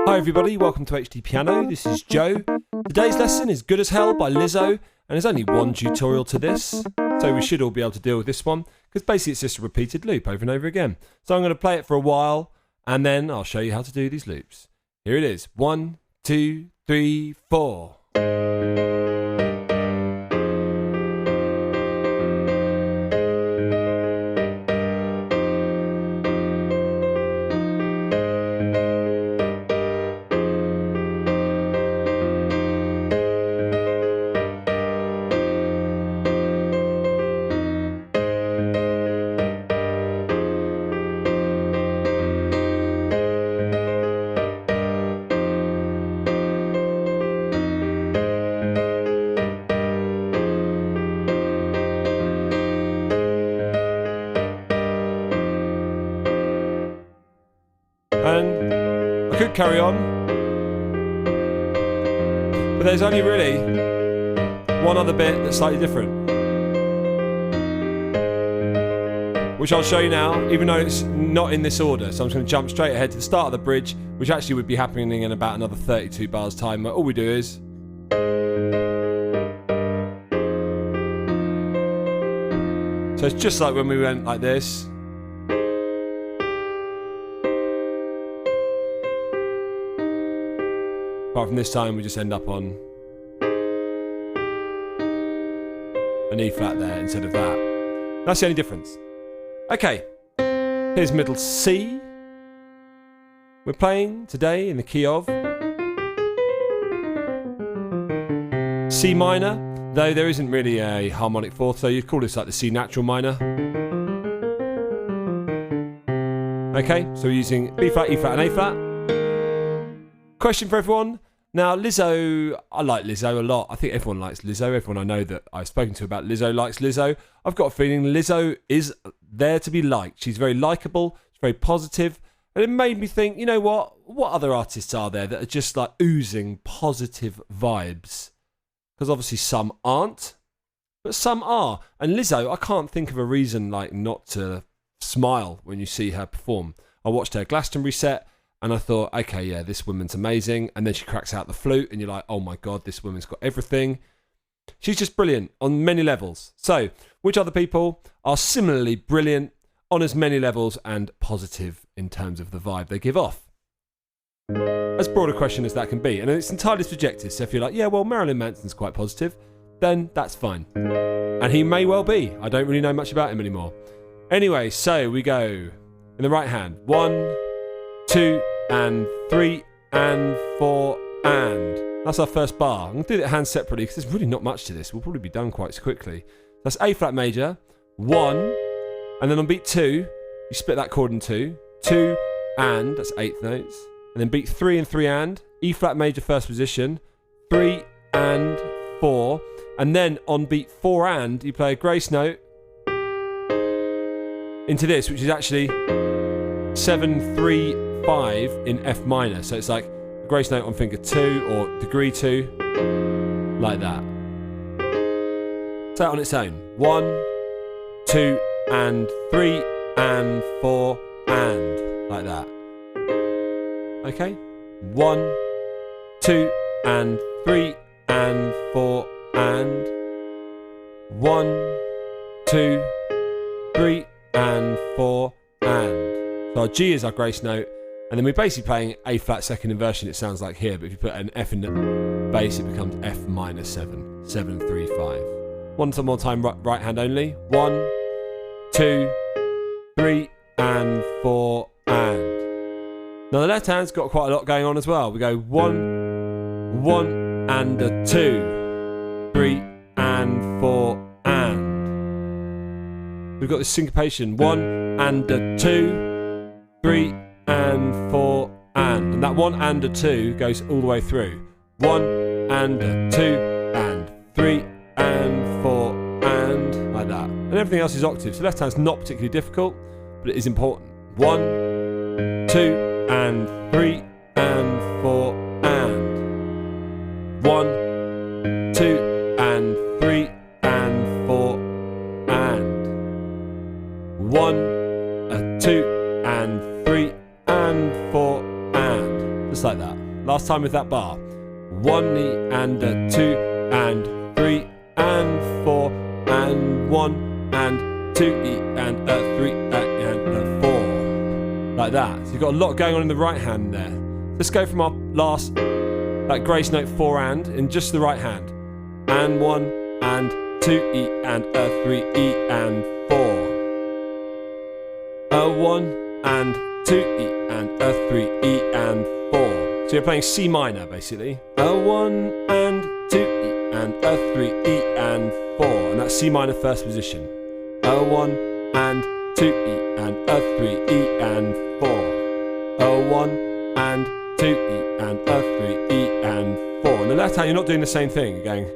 Hi everybody, welcome to HDpiano. This is Joe. Today's lesson is Good as Hell by Lizzo, and there's only one tutorial to this, so we should all be able to deal with this one, because basically it's just a repeated loop over and over again. So I'm going to play it for a while, and then I'll show you how to do these loops. Here it is. 1, 2, 3, 4. And I could carry on, but there's only really one other bit that's slightly different, which I'll show you now, even though it's not in this order. So I'm just going to jump straight ahead to the start of the bridge, which actually would be happening in about another 32 bars time. All we do is so it's just like when we went like this. Apart from this time, we just end up on an E flat there instead of that. That's the only difference. Okay, here's middle C. We're playing today in the key of C minor, though there isn't really a harmonic fourth, so you'd call this like the C natural minor. Okay, so we're using B flat, E flat, and A flat. Question for everyone. Now, Lizzo, I like Lizzo a lot. I think everyone likes Lizzo. Everyone I know that I've spoken to about Lizzo likes Lizzo. I've got a feeling Lizzo is there to be liked. She's very likable, she's very positive, and it made me think, you know what? What other artists are there that are just like oozing positive vibes? Because obviously some aren't, but some are. And Lizzo, I can't think of a reason like not to smile when you see her perform. I watched her Glastonbury set, and I thought, okay, yeah, this woman's amazing. And then she cracks out the flute, and you're like, oh my God, this woman's got everything. She's just brilliant on many levels. So, which other people are similarly brilliant on as many levels and positive in terms of the vibe they give off? As broad a question as that can be. And it's entirely subjective. So if you're like, yeah, well, Marilyn Manson's quite positive, then that's fine. And he may well be. I don't really know much about him anymore. Anyway, so we go in the right hand. 1, 2, and 3, and 4, and. That's our first bar. I'm going to do the hands separately because there's really not much to this. We'll probably be done quite quickly. That's A flat major, 1, and then on beat 2, you split that chord in 2, 2, and, that's 8th notes, and then beat 3 and 3 and, E flat major first position, 3 and 4, and then on beat 4 and, you play a grace note into this, which is actually 7, 3, 5 in F minor. So it's like a grace note on finger 2 or degree 2, like that. So on its own. 1, 2, and 3, and 4, and, like that. Okay? 1, 2, and 3, and 4, and 1, 2, 3, and 4, and. So our G is our grace note, and then we're basically playing A flat second inversion, it sounds like here, but if you put an F in the bass, it becomes F minor 7, 7, 3, 5. One more time, right hand only. 1, 2, 3, and 4, and. Now the left hand's got quite a lot going on as well. We go 1, 1, and a 2, 3, and 4, and. We've got this syncopation, 1, and a 2, 3, and 4, and that 1 and a 2 goes all the way through. 1 and a 2 and 3 and 4 and like that. And everything else is octaves. So left hand's not particularly difficult, but it is important. 1, 2 and 3 and 4 and 1, 2 and 3 and 4 and 1, a 2 and 3 and 4 and. Just like that. Last time with that bar. 1 E and a 2 and 3 and 4 and 1 and 2 E and a 3 and a 4. Like that. So you've got a lot going on in the right hand there. Let's go from our last, that grace note 4 and in just the right hand. And 1 and 2 E and a 3 E and 4. A 1 and 2 E and a 3 E and 4. So you're playing C minor basically. A 1 and 2 E and a 3 E and 4. And that's C minor first position. A 1 and 2 E and a 3 E and 4. A 1 and 2 E and a 3 E and 4. On the left hand you're not doing the same thing. You're going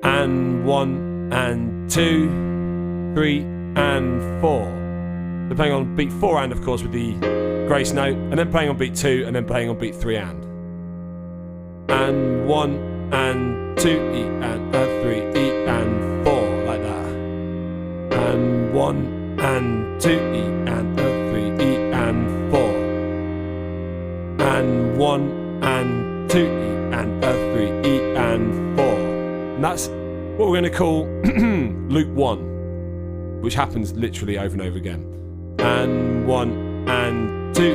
and 1 and 2, 3 and 4. They're playing on beat 4 and of course with the grace note, and then playing on beat 2 and then playing on beat 3 and 1 and 2 E and a 3 E and 4 like that. And 1 and 2 E and a 3 E and 4. And 1 and 2 E and a 3 E and 4. And that's what we're going to call loop 1, which happens literally over and over again. And 1 and 2 E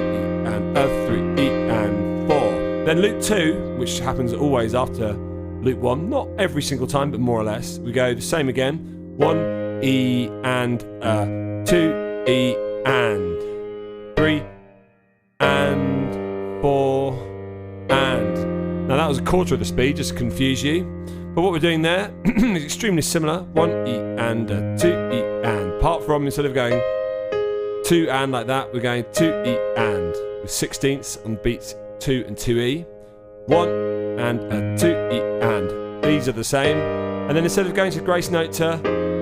and a 3 E and 4. Then loop 2, which happens always after loop 1, not every single time, but more or less. We go the same again. 1 E and a 2 E and 3 and 4 and. Now that was a quarter of the speed, just to confuse you. But what we're doing there is extremely similar. 1 E and a 2 E and. Apart from, instead of going 2 and like that, we're going 2 E and with 16ths on beats 2 and 2 E. 1 and a 2 E and. These are the same. And then instead of going to grace note to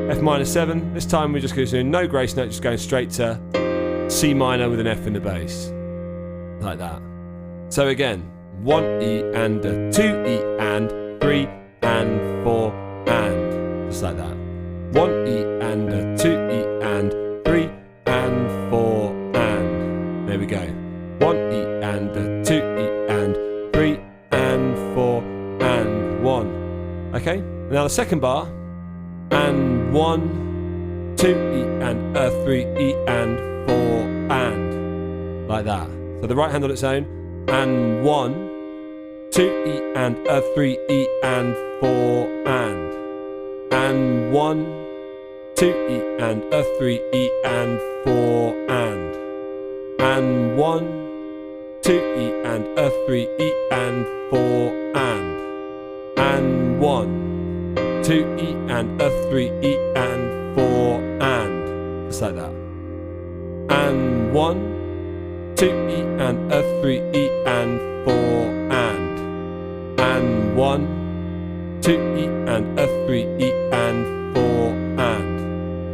F minor 7, this time we're just going to do no grace note, just going straight to C minor with an F in the bass. Like that. So again, 1 E and a 2 E and 3 and 4 and. Just like that. 1 E and a 2 E and 3 and 4 and. There we go. 1 E and a 2 E and 3 and 4 and 1. Okay? Now the second bar. And 1, 2 E and a 3 E and 4 and. Like that. So the right hand on its own. And 1, 2 E and a 3 E and 4 and. And 1, 2 E and a 3 E and 4 and. And 1, 2 E and a 3 E and 4 and. And 1, 2 E and a 3 E and 4 and. Just like that. And 1, 2 E and a 3 E and 4 and. And 1, 2 E and a 3 E and 4 and.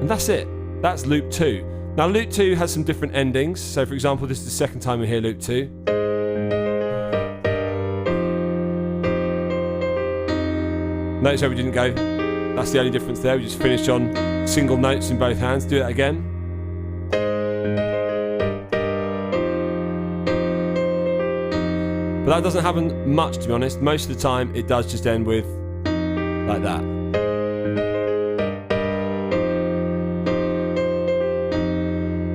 And that's it. That's loop 2. Now loop 2 has some different endings. So for example, this is the second time we hear loop 2. Notice how we didn't go. That's the only difference there. We just finished on single notes in both hands. Do that again. But that doesn't happen much, to be honest. Most of the time, it does just end with like that.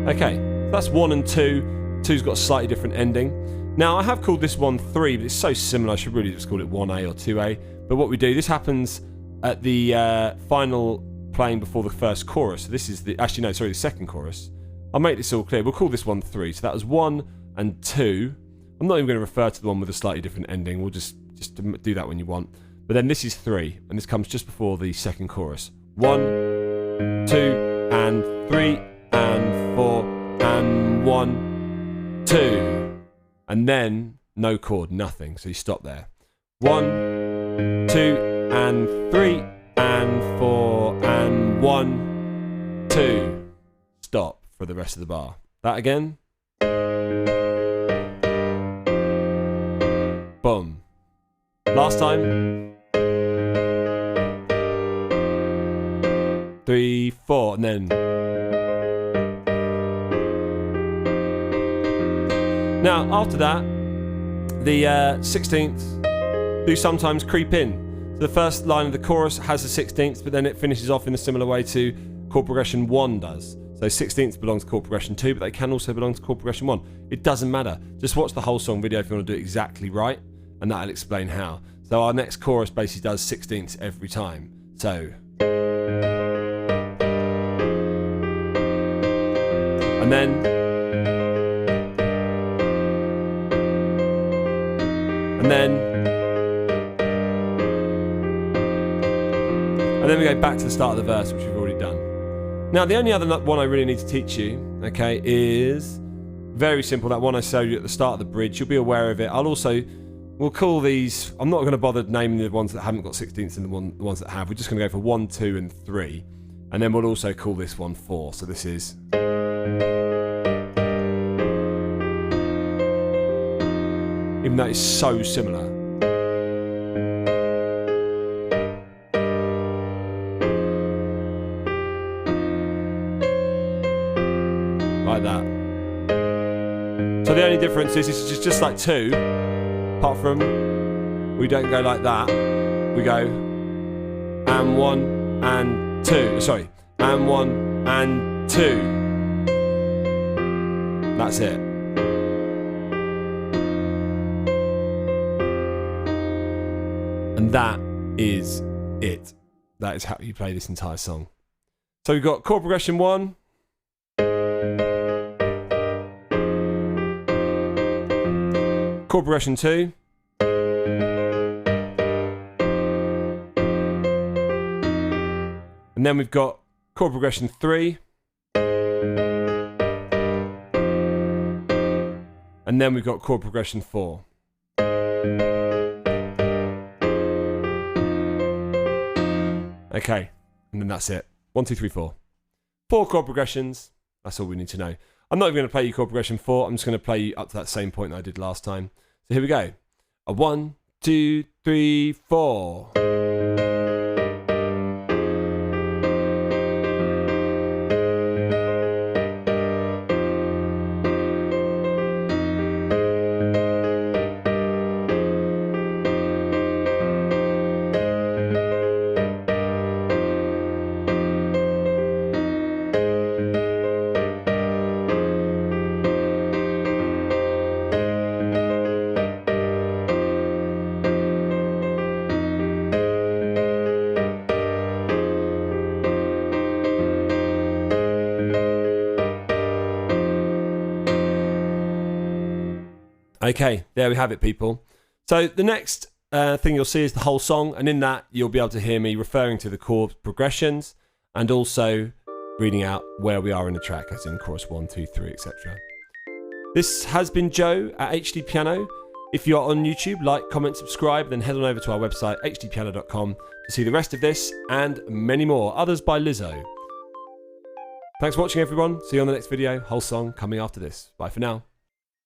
Okay, so that's 1 and 2. 2's got a slightly different ending. Now, I have called this one 3, but it's so similar, I should really just call it 1A or 2A. But what we do, this happens at the final playing before the first chorus. So this is the, actually no, sorry, the second chorus. I'll make this all clear. We'll call this one 3. So that was 1 and 2. I'm not even going to refer to the one with a slightly different ending. We'll just do that when you want. But then this is 3, and this comes just before the second chorus. 1, 2, and 3, and 4, and 1, 2. And then no chord, nothing. So you stop there. 1, 2, and 3, and 4, and 1, 2. Stop for the rest of the bar. That again. Boom. Last time. 3, 4, and then. Now, after that, the 16ths do sometimes creep in. So the first line of the chorus has the 16ths, but then it finishes off in a similar way to chord progression 1 does. So 16ths belong to chord progression 2, but they can also belong to chord progression 1. It doesn't matter. Just watch the whole song video if you want to do it exactly right, and that'll explain how. So our next chorus basically does 16ths every time. So, and then we go back to the start of the verse, which we've already done. Now, the only other one I really need to teach you, okay, is very simple. That one I showed you at the start of the bridge. You'll be aware of it. We'll call these, I'm not going to bother naming the ones that haven't got 16ths and the ones that have. We're just going to go for 1, 2, and 3. And then we'll also call this one 4. So this is... Even though it's so similar. Like that. So the only difference is it's just like 2, apart from we don't go like that. We go and 1 and 2. Sorry, and 1 and 2. That's it. And that is it. That is how you play this entire song. So we've got chord progression 1. Chord progression 2. And then we've got chord progression 3. And then we've got chord progression 4. Okay, and then that's it. 1, 2, 3, 4. 4 chord progressions. That's all we need to know. I'm not even going to play you chord progression 4. I'm just going to play you up to that same point that I did last time. So here we go. 1, 2, 3, 4. Okay, there we have it, people. So the next thing you'll see is the whole song, and in that you'll be able to hear me referring to the chord progressions and also reading out where we are in the track, as in chorus 1, 2, 3, etc. This has been Joe at HDpiano. If you're on YouTube, like, comment, subscribe, then head on over to our website, HDpiano.com, to see the rest of this and many more, others by Lizzo. Thanks for watching, everyone. See you on the next video. Whole song coming after this. Bye for now.